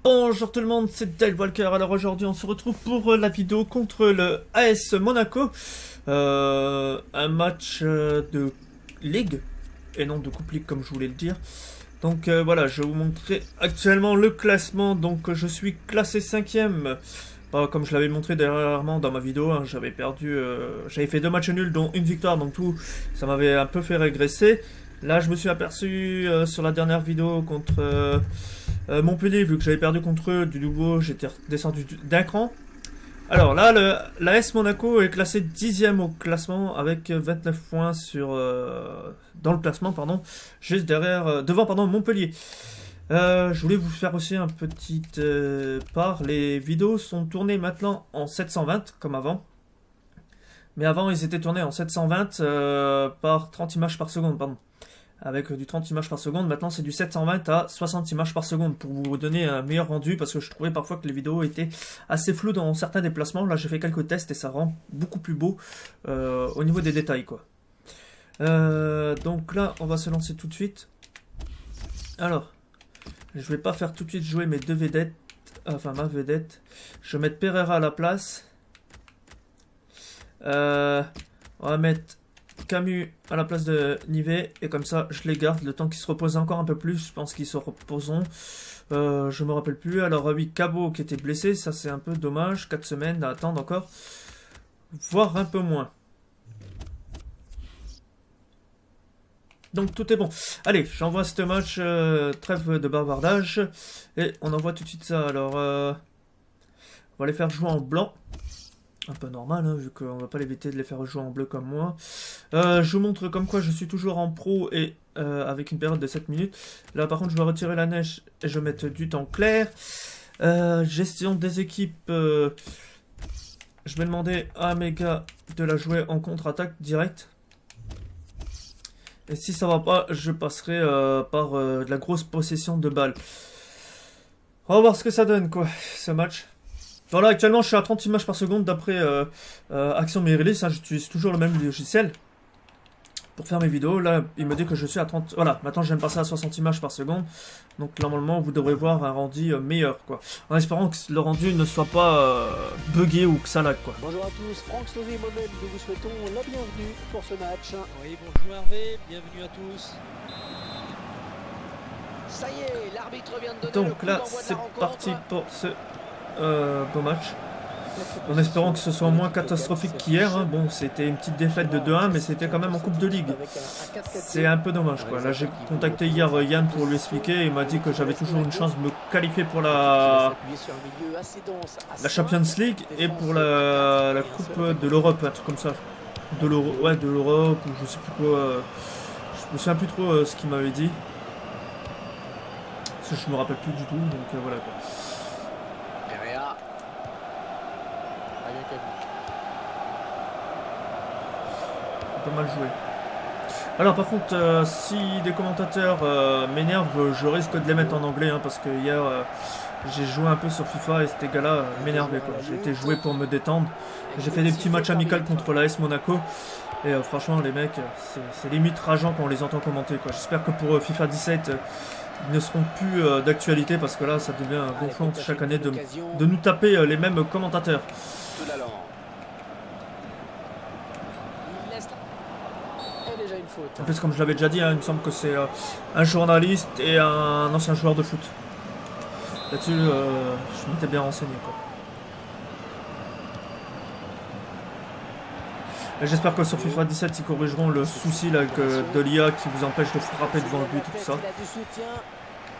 Bonjour tout le monde, c'est Dale Walker. Alors aujourd'hui on se retrouve pour la vidéo contre le AS Monaco. Un match de Ligue et non de Coupe Ligue comme je voulais le dire. Donc voilà, je vais vous montrer actuellement le classement. Donc je suis classé 5ème. Comme je l'avais montré dernièrement dans ma vidéo, hein, j'avais perdu, j'avais fait 2 matchs nuls dont une victoire, donc tout ça m'avait un peu fait régresser. Là je me suis aperçu sur la dernière vidéo contre Montpellier, vu que j'avais perdu contre eux, du nouveau j'étais descendu d'un cran. Alors là, l'AS Monaco est classé 10ème au classement avec 29 points dans le classement, pardon, juste devant Montpellier. Je voulais vous faire aussi un petit part. Les vidéos sont tournées maintenant en 720 comme avant. Mais avant ils étaient tournés en 720 par 30 images par seconde, pardon. Avec du 30 images par seconde, maintenant c'est du 720 à 60 images par seconde pour vous donner un meilleur rendu, parce que je trouvais parfois que les vidéos étaient assez floues dans certains déplacements. Là j'ai fait quelques tests et ça rend beaucoup plus beau au niveau des détails quoi. Donc là on va se lancer tout de suite. Alors je vais pas faire tout de suite jouer mes deux vedettes, enfin ma vedette. Je vais mettre Pereira à la place. On va mettre Camus à la place de Nivet, et comme ça je les garde le temps qu'ils se reposent encore un peu plus. Je pense qu'ils se reposeront, je me rappelle plus. Alors oui, Cabot qui était blessé, ça c'est un peu dommage, 4 semaines à attendre encore, voire un peu moins. Donc tout est bon. Allez, j'envoie ce match, trêve de bavardage, et on envoie tout de suite ça. Alors on va les faire jouer en blanc. Un peu normal, hein, vu qu'on va pas l'éviter de les faire jouer en bleu comme moi. Je vous montre comme quoi je suis toujours en pro et avec une période de 7 minutes. Là par contre je vais retirer la neige et je vais mettre du temps clair. Gestion des équipes. Je vais demander à mes gars de la jouer en contre-attaque direct. Et si ça va pas, je passerai par de la grosse possession de balles. On va voir ce que ça donne quoi, ce match. Voilà, actuellement je suis à 30 images par seconde d'après Action Mirilis, hein, j'utilise toujours le même logiciel pour faire mes vidéos. Là il me dit que je suis à 30, voilà, maintenant je viens de passer à 60 images par seconde. Donc normalement vous devrez voir un rendu meilleur quoi. En espérant que le rendu ne soit pas buggé ou que ça lag quoi. Bonjour à tous, Franck Sauzé et moi-même, nous vous souhaitons la bienvenue pour ce match. Oui, bonjour Hervé, bienvenue à tous. Ça y est, l'arbitre vient de donner Donc le coup là d'envoi de la c'est rencontre. parti pour ce beau match. En espérant que ce soit moins catastrophique qu'hier, hein. Bon, c'était une petite défaite de 2-1, mais c'était quand même en Coupe de Ligue. C'est un peu dommage, quoi. Là, j'ai contacté hier Yann pour lui expliquer. Il m'a dit que j'avais toujours une chance de me qualifier pour la Champions League et pour la Coupe de l'Europe, un truc comme ça. De l'Europe, ouais, de l'Europe, ou je sais plus quoi. Je me souviens plus trop ce qu'il m'avait dit. Parce que je me rappelle plus du tout, donc voilà, quoi. Pas mal joué. Alors par contre, si des commentateurs m'énervent, je risque de les mettre en anglais, hein, parce que hier j'ai joué un peu sur FIFA et ces gars-là m'énervaient quoi. J'ai été joué pour me détendre. J'ai fait des petits matchs amicaux contre l'AS Monaco et franchement les mecs, c'est limite rageant quand on les entend commenter quoi. J'espère que pour FIFA 17 ils ne seront plus d'actualité, parce que là ça devient gonflant chaque année de nous taper les mêmes commentateurs. En plus, comme je l'avais déjà dit, hein, il me semble que c'est un journaliste et un ancien joueur de foot. Là-dessus, je m'étais bien renseigné, quoi. J'espère que sur FIFA 17, ils corrigeront le souci là, de l'IA qui vous empêche de frapper devant le but et tout ça.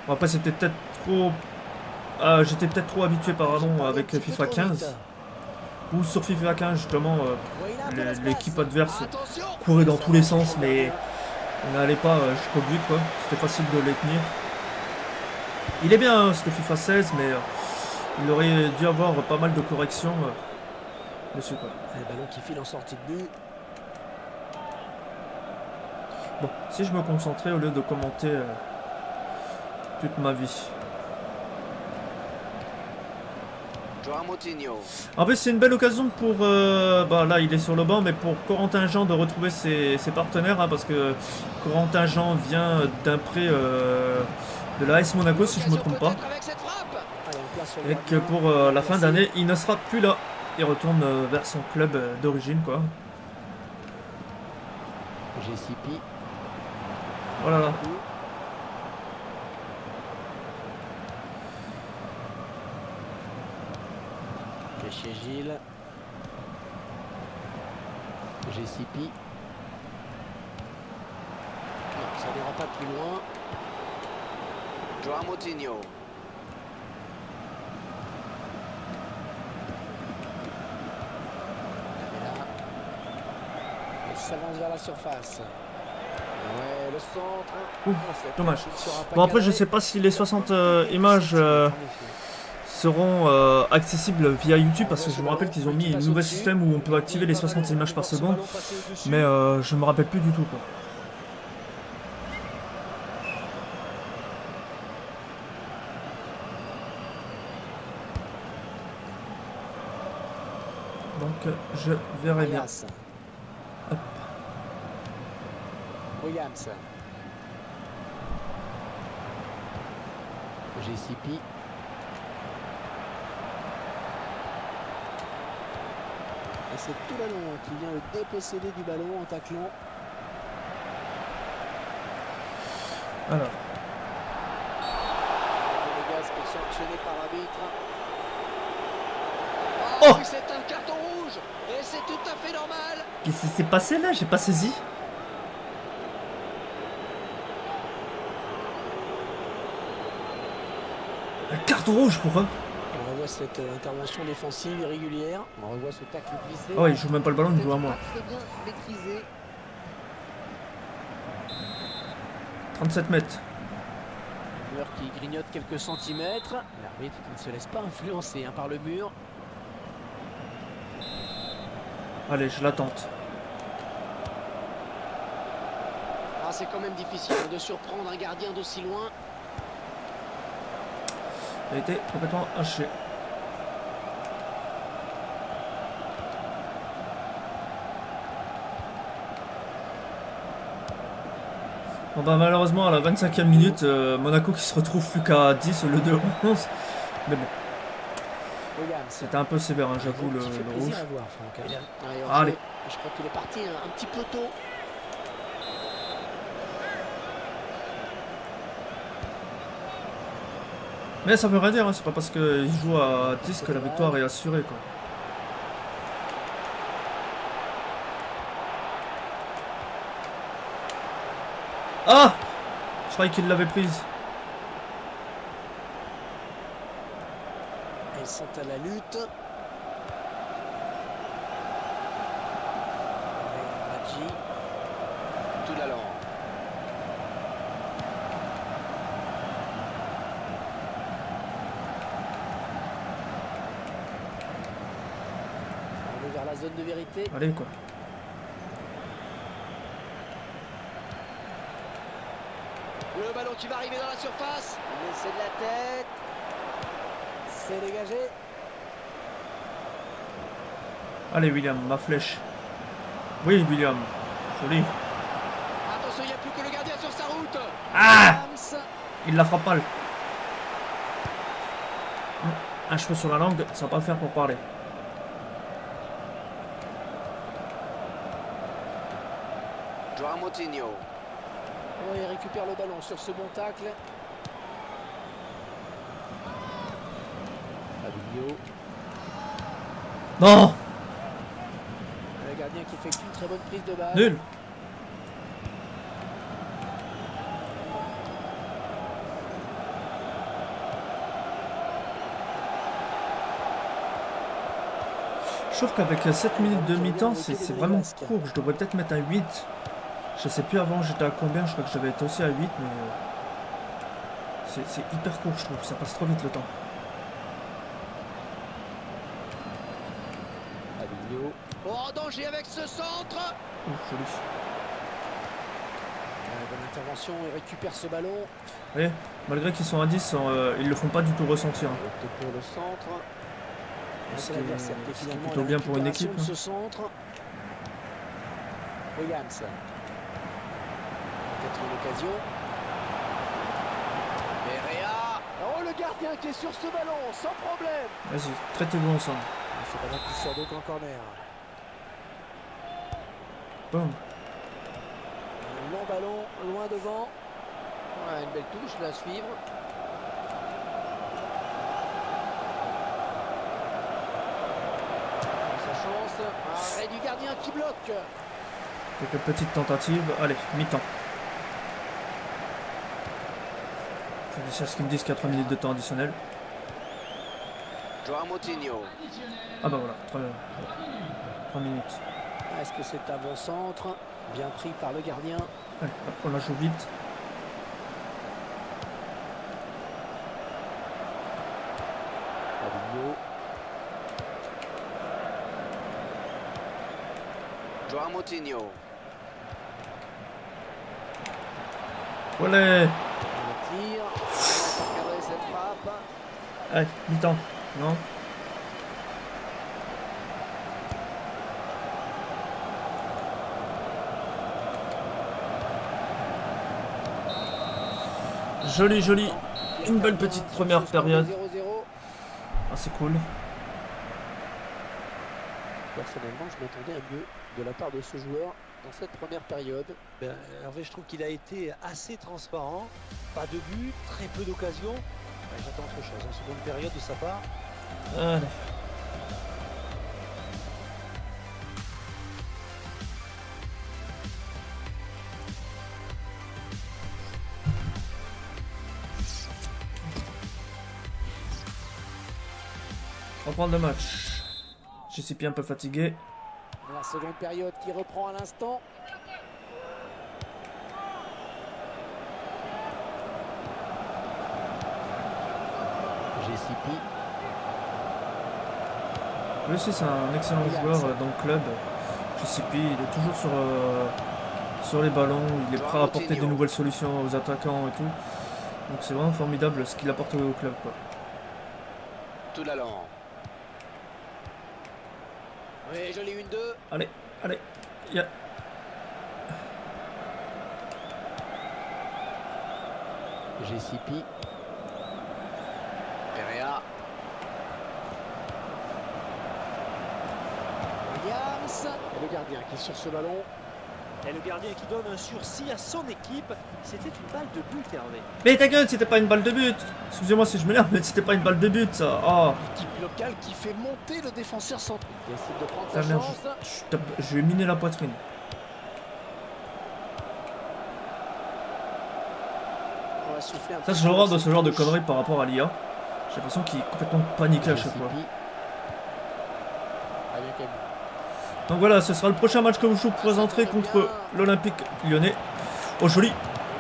Bon, après, c'était peut-être trop... j'étais peut-être trop habitué, pardon, avec FIFA 15. Ou sur FIFA 15, justement, l'équipe adverse courait dans tous les sens, mais on n'allait pas jusqu'au but, quoi. C'était facile de les tenir. Il est bien, hein, c'était FIFA 16, mais il aurait dû avoir pas mal de corrections dessus, quoi. Le ballon qui file en sortie de but. Bon, si je me concentrais au lieu de commenter toute ma vie. En plus c'est une belle occasion pour, là il est sur le banc, mais pour Corentin Jean de retrouver ses partenaires, hein, parce que Corentin Jean vient d'un prêt de l'AS Monaco si je ne me trompe pas. place sur le Et que gardien. pour la fin d'année, il ne sera plus là. Il retourne vers son club d'origine, quoi. JCP. Voilà. Là. Et chez Gilles. JCP. Non, ça n'ira pas plus loin. Joao Moutinho. Il s'avance vers la surface. Ouais, le centre. Ouh, Cette dommage. touche ne sera pas Bon, après, je cadrée. sais pas si les 60 images seront accessibles via YouTube, parce que je me rappelle qu'ils ont mis un nouvel système où on peut activer les 60 images par seconde, mais je me rappelle plus du tout, quoi. Donc je verrai bien. Ayas. Hop. Williams. JCP. Et c'est Toulano qui vient le déposséder du ballon en taclant. Alors, Le gaz est sanctionné par l'arbitre. Oh, Oui, c'est un carton rouge et c'est tout à fait normal. qu'est-ce qui s'est passé là? J'ai pas saisi. Un carton rouge pour eux. On revoit cette intervention défensive irrégulière. On revoit ce tacle glissé. Ah ouais, il joue même pas le ballon, il joue à moi. Pas très bien maîtrisé. 37 mètres. Mur qui grignote quelques centimètres. L'arbitre qui ne se laisse pas influencer par le mur. Allez, je la tente. Ah, c'est quand même difficile de surprendre un gardien d'aussi loin. Il a été complètement haché. Bon bah malheureusement à la 25e minute, Monaco qui se retrouve plus qu'à 10 au lieu de 11. Mais bon, Williams. c'était un peu sévère, hein, j'avoue, Qui fait le plaisir rouge. à voir, Franck. Allez, Allez. Je crois qu'il est parti un petit peu tôt. Mais ça veut rien dire, hein, c'est pas parce qu'il joue à 10 que la victoire est assurée, quoi. Ah! Je croyais qu'il l'avait prise. Ils sont à la lutte. Radji. Toulano. On est vers la zone de vérité. Allez, quoi. Le ballon qui va arriver dans la surface. L'essai de la tête. C'est dégagé. Allez, William, ma flèche. Oui, William. Joli. Attention, il n'y a plus que le gardien sur sa route. Ah! Williams. Il la frappe mal. Un cheveu sur la langue, ça va pas le faire pour parler. Joao Moutinho. Oh, il récupère le ballon sur ce bon tacle. Fabinho. Non! Le gardien qui effectue une très bonne prise de balle. Nul! Je trouve qu'avec 7 minutes de mi-temps, c'est vraiment court. Je devrais peut-être mettre un 8. Je sais plus avant, j'étais à combien? Je crois que j'avais été aussi à 8, mais c'est hyper court, je trouve. Ça passe trop vite le temps. Fabinho. Oh, danger avec ce centre. Ouf, joli. Bonne intervention, il récupère ce ballon. Vous voyez, malgré qu'ils sont à 10, ils le font pas du tout ressentir. Il opte pour le centre. Ce C'est qui est- l'adversaire qui est ce qui est finalement plutôt à la bien pour une récupération équipe, de ce centre. Williams. Peut-être une occasion. Herrera. Oh, le gardien gardien qui est sur ce ballon, sans problème. Vas-y, traitez-vous ensemble. Ce ballon qui sort de grand corner. Boum. Un long ballon, loin devant. Ouais, une belle touche, là, à suivre. Sa chance. Arrêt du gardien qui bloque. Quelques petites tentatives. Allez, mi-temps. C'est ce qu'ils me disent 4 minutes de temps additionnel. Joao Moutinho. Ah bah voilà, 3 minutes. Est-ce que c'est un bon centre? Bien pris par le gardien. Allez, hop, on la joue vite. Fabinho. Joao Moutinho. Voilà. Le tir. Pour cadrer cette frappe. Allez, mi-temps. Non. Joli, joli. Une belle petite première période. 0-0. Ah, c'est cool. Personnellement, je m'attendais à mieux de la part de ce joueur dans cette première période. Ben, Hervé, je trouve qu'il a été assez transparent. Pas de but, très peu d'occasions. Ouais, j'attends autre chose. En seconde période de sa part. Allez. Reprendre le match. JCP un peu fatigué. La seconde période qui reprend à l'instant. JCP. Lui aussi c'est un excellent joueur dans le club. JCP il est toujours sur les ballons, il est prêt à apporter de nouvelles solutions aux attaquants et tout. Donc c'est vraiment formidable ce qu'il apporte au club, quoi. Tout l'allant. Oui, joli 1-2. Allez, allez. Yeah. JCP. Perea. Williams. Et le gardien qui est sur ce ballon. Et le gardien qui donne un sursis à son équipe. C'était une balle de but, Hervé. Mais ta gueule, c'était pas une balle de but. Excusez-moi si je m'énerve, mais c'était pas une balle de but, ça. Oh. L'équipe locale qui fait monter le défenseur central. Il essaie de prendre Ta sa merde, chance. je vais miner la poitrine. On va souffler un Ça, petit je peu horreur de cette ce genre de touche. conneries par rapport à l'IA. J'ai l'impression qu'il est complètement paniqué à chaque fois. JCP. Ah, bien quand même. Donc voilà, ce sera le prochain match que je vous présenterai contre l'Olympique Lyonnais. Oh, joli.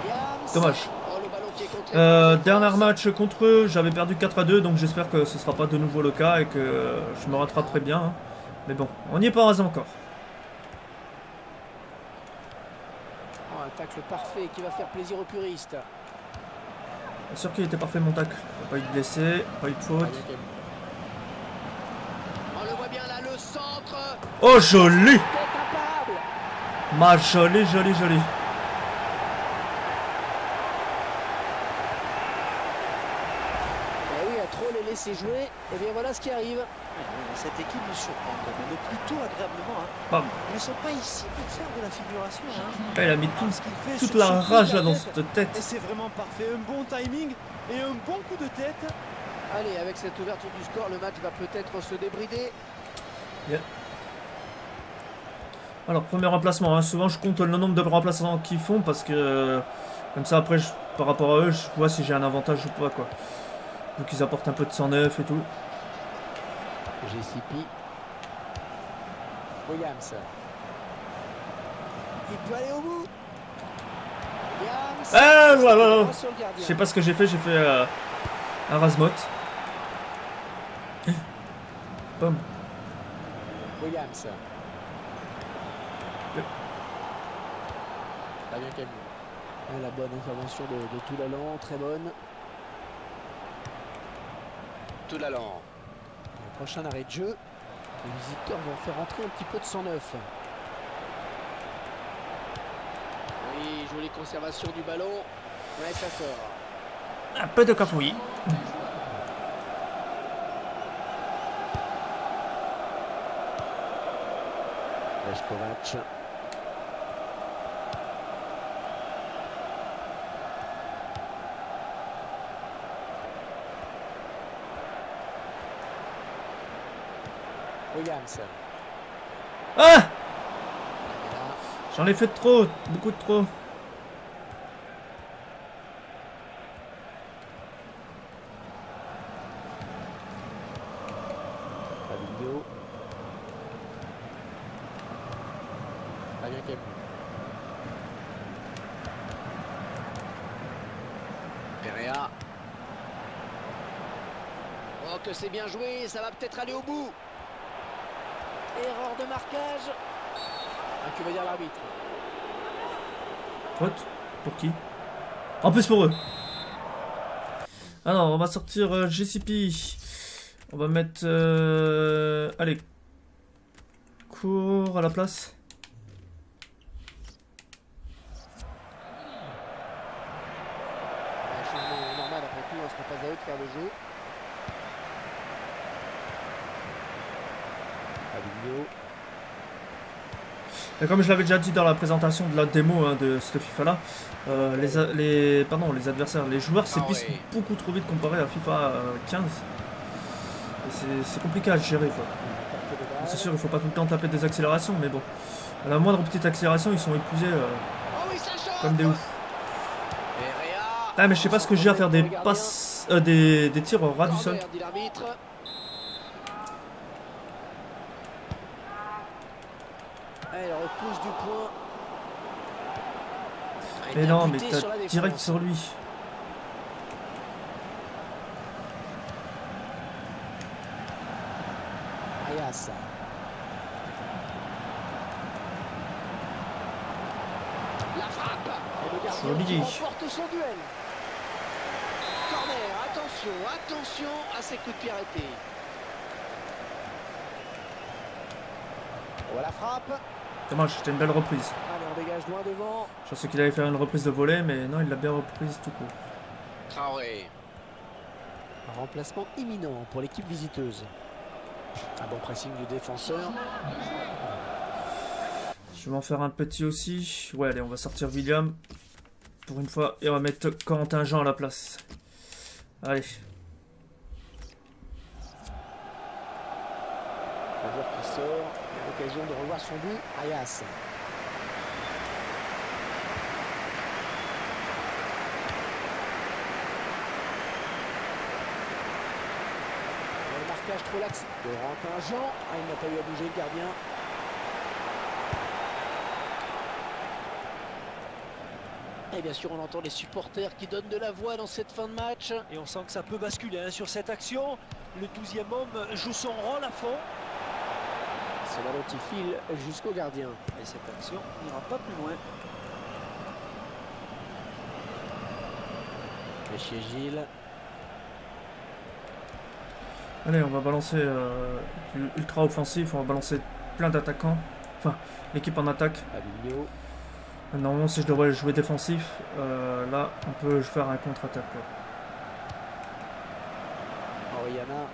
Williams. Dommage. Oh, le ballon qui est contre. Dernier match contre eux, j'avais perdu 4-2, donc j'espère que ce sera pas de nouveau le cas et que je me rattraperai bien. Hein. Mais bon, on n'y est pas encore. Oh, un tacle parfait qui va faire plaisir aux puristes. Bien sûr qu'il était parfait mon tacle. Pas eu de blessé, pas eu de Ah, faute. bien quand même. On le voit bien là, le centre. Oh, joli. Tête imparable. Ma jolie, jolie, jolie. Eh oui, à trop les laisser jouer, et bien voilà ce qui arrive. Cette équipe nous surprend quand même, mais plutôt agréablement. Hein. Bam. Ils ne sont pas ici pour faire de la figuration. Hein. Ah, il a mis Ce qu'il fait toute sur la ce coup rage là dans derrière, cette tête. Et c'est vraiment parfait. Un bon timing et un bon coup de tête. Allez, avec cette ouverture du score, le match va peut-être se débrider. Alors, premier remplacement. Hein. Souvent, je compte le nombre de remplaçants qu'ils font parce que comme ça, après, par rapport à eux, je vois si j'ai un avantage ou pas, quoi. Donc, ils apportent un peu de 109 et tout. JCP. Williams. Il peut aller au bout. Williams. Ah, voilà. Sur le Je gardien. sais pas ce que j'ai fait un Razmot. Boum. Williams. Ah, bien quand même. Ah, la bonne intervention de Toulalan, très bonne. Tout l'allant. Le prochain arrêt de jeu. Les visiteurs vont faire entrer un petit peu de 109. Oui, jolie conservation du ballon. Ouais, ça sort. Un peu de cafouillis. Leškovac. Williams. Ah! J'en ai fait trop, beaucoup de trop. Fabinho. Pas bien qu'elle. Perea. Oh, que c'est bien joué, ça va peut-être aller au bout. Erreur de marquage. Que va dire l'arbitre? Faute? Pour qui? En plus pour eux. Alors, on va sortir GCP. On va mettre... allez. Cours à la place. Un changement normal après tout, ce n'est pas à eux de faire le jeu. Fabinho. Et comme je l'avais déjà dit dans la présentation de la démo hein, de cette FIFA là, les adversaires, les joueurs s'épuisent beaucoup trop vite comparé à FIFA 15. C'est compliqué à gérer quoi. C'est sûr, il faut pas tout le temps taper des accélérations, mais bon. À la moindre petite accélération, ils sont épuisés comme des oufs. Ah mais je sais pas ce que j'ai à faire des passes, des tirs au ras du sol. Elle repousse du point. Mais non, mais t'as direct sur lui. Ayas. La frappe. Et le gardien Joli. qui remporte son duel. Corner, attention à ces coups de pied arrêtés. On voit la frappe. Dommage, c'était une belle reprise. Allez, on dégage loin devant. Je pensais qu'il allait faire une reprise de volée, mais non, il l'a bien reprise tout court. Traoré. Un remplacement imminent pour l'équipe visiteuse. Un bon pressing du défenseur. Je vais m'en faire un petit aussi. Ouais, allez, on va sortir William. Pour une fois. Et on va mettre Corentin Jean à la place. Allez. Un joueur qui sort. Il a l'occasion de revoir son but. Ayas. Le marquage trop lax de Corentin Jean. Ah, il n'a pas eu à bouger le gardien. Et bien sûr, on entend les supporters qui donnent de la voix dans cette fin de match. Et on sent que ça peut basculer hein, sur cette action. Le 12e homme joue son rôle à fond. Ce ballon qui file jusqu'au gardien. Et cette action n'ira pas plus loin. Et chez Gilles. Allez, on va balancer du ultra offensif. On va balancer plein d'attaquants. Enfin, l'équipe en attaque. Fabinho. Normalement, si je devrais jouer défensif, là, on peut faire un contre-attaque. Oriana.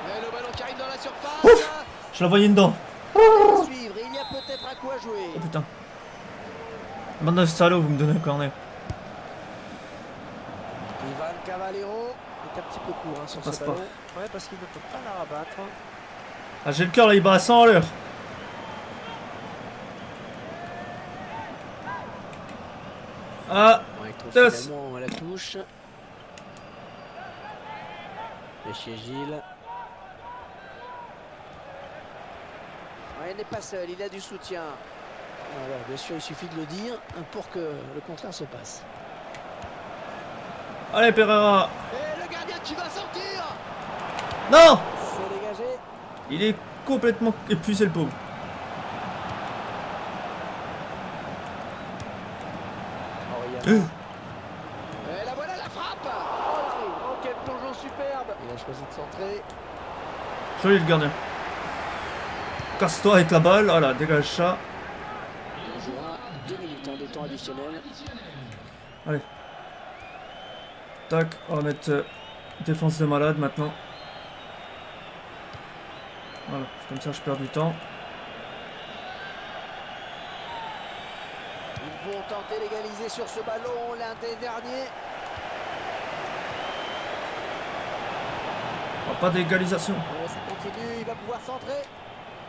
Et le ballon qui arrive dans la surface. Ouf, je la voyais dedans. Suivre, il y a peut-être à quoi jouer. Oh putain. Bande de salauds, vous me donnez un corner. Ivan Cavallero est un petit peu court hein, sur passe ce pas. ballon. Ouais, parce qu'il ne peut pas la rabattre. Ah, j'ai le cœur là, il bat à 100 à l'heure. Ah, On retrouve Tasse. finalement à la touche. Et chez Gilles. Ouais, il n'est pas seul, il a du soutien. Alors, bien sûr, il suffit de le dire pour que le contraire se passe. allez Pereira. Et le gardien qui va sortir. Non, C'est dégagé. il est complètement épuisé le pauvre. Oriana. Et la voilà la frappe. Oh, quel plongeon superbe. Il a choisi de centrer. Joli le gardien. Casse-toi avec la balle, voilà, dégage ça. On jouera 2 minutes de temps additionnel. Tac, on va mettre défense de malade maintenant. Voilà, comme ça je perds du temps. Ils vont tenter d'égaliser sur ce ballon, l'un des derniers. Oh, pas d'égalisation. Ouais, ça continue, il va pouvoir centrer.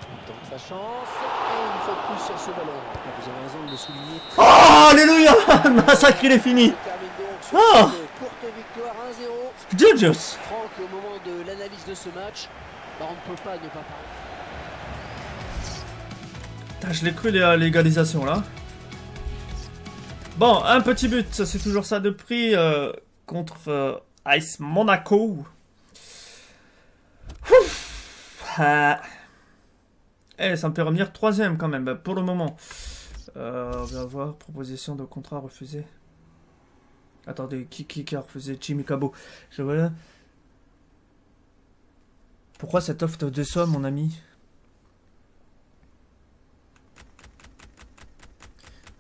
Il tente sa chance. Et une fois de plus sur ce ballon. Vous avez raison de le souligner. Oh, alléluia. Massacre, il est fini. Il termine donc sur Ah. cette courte victoire 1-0. Judges. Franck, au moment de l'analyse de ce match, bah, on ne peut pas ne pas parler. Putain, je l'ai cru l'égalisation là. Bon, un petit but, c'est toujours ça de prix contre AS Monaco. Ça me fait revenir 3ème quand même, pour le moment. On va voir, proposition de contrat refusée. Attendez, qui a refusé? Jimmy Cabot. Je vois. Pourquoi cette offre de somme, mon ami?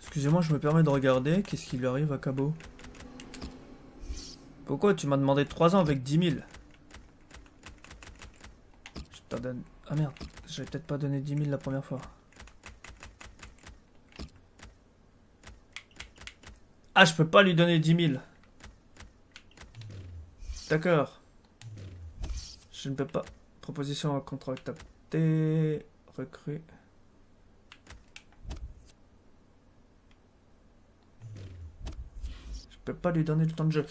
Excusez-moi, je me permets de regarder. Qu'est-ce qui lui arrive à Cabot? Pourquoi tu m'as demandé 3 ans avec 10 000? Je t'en donne... Ah merde, j'avais peut-être pas donné 10 000 la première fois. Ah, je peux pas lui donner 10 000. D'accord. Je ne peux pas. Proposition à contrat acceptée. Recrue. Je peux pas lui donner le temps de jeu.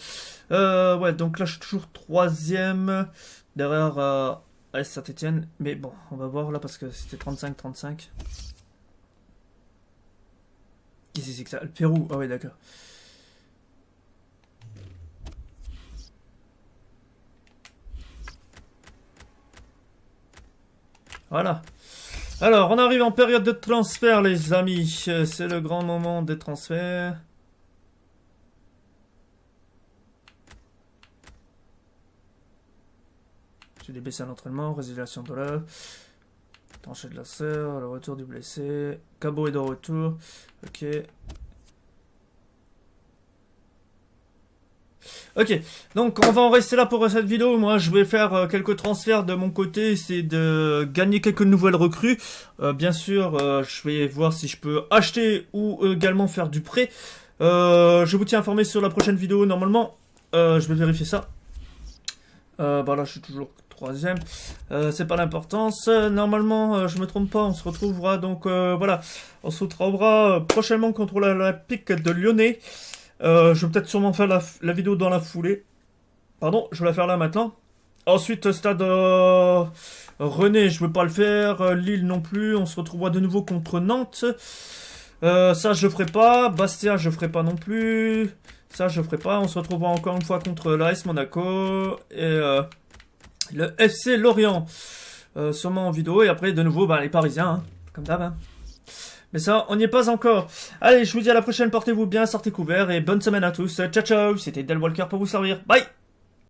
Ouais, donc là je suis toujours 3ème derrière AS Saint-Etienne. Mais bon, on va voir là parce que c'était 35-35. Qu'est-ce que c'est que ça? Le Pérou. Ah ouais, d'accord. Voilà. Alors, on arrive en période de transfert, les amis. C'est le grand moment des transferts. J'ai des baissés à l'entraînement, résiliation de l'œuvre, tranché de la sœur, le retour du blessé, Cabot est de retour, ok. Ok, donc on va en rester là pour cette vidéo. Moi je vais faire quelques transferts de mon côté, c'est de gagner quelques nouvelles recrues. Bien sûr, je vais voir si je peux acheter ou également faire du prêt. Je vous tiens informé sur la prochaine vidéo normalement. Je vais vérifier ça. Bah là je suis toujours 3ème, c'est pas l'importance. Normalement, je me trompe pas, on se retrouvera donc voilà, on se retrouvera prochainement contre l'Olympique de Lyonnais. Je vais peut-être sûrement faire la vidéo dans la foulée. Pardon, je vais la faire là maintenant. Ensuite, stade René, je veux pas le faire. Lille non plus. On se retrouvera de nouveau contre Nantes. Ça, je ferai pas. Bastia, je ferai pas non plus. Ça, je ferai pas. On se retrouvera encore une fois contre l'AS Monaco. Et le FC Lorient. Sûrement en vidéo. Et après, de nouveau, bah, les Parisiens. Hein, comme d'hab. Hein. Mais ça, on n'y est pas encore. Allez, je vous dis à la prochaine. Portez-vous bien, sortez couverts. Et bonne semaine à tous. Ciao, ciao. C'était Del Walker pour vous servir. Bye.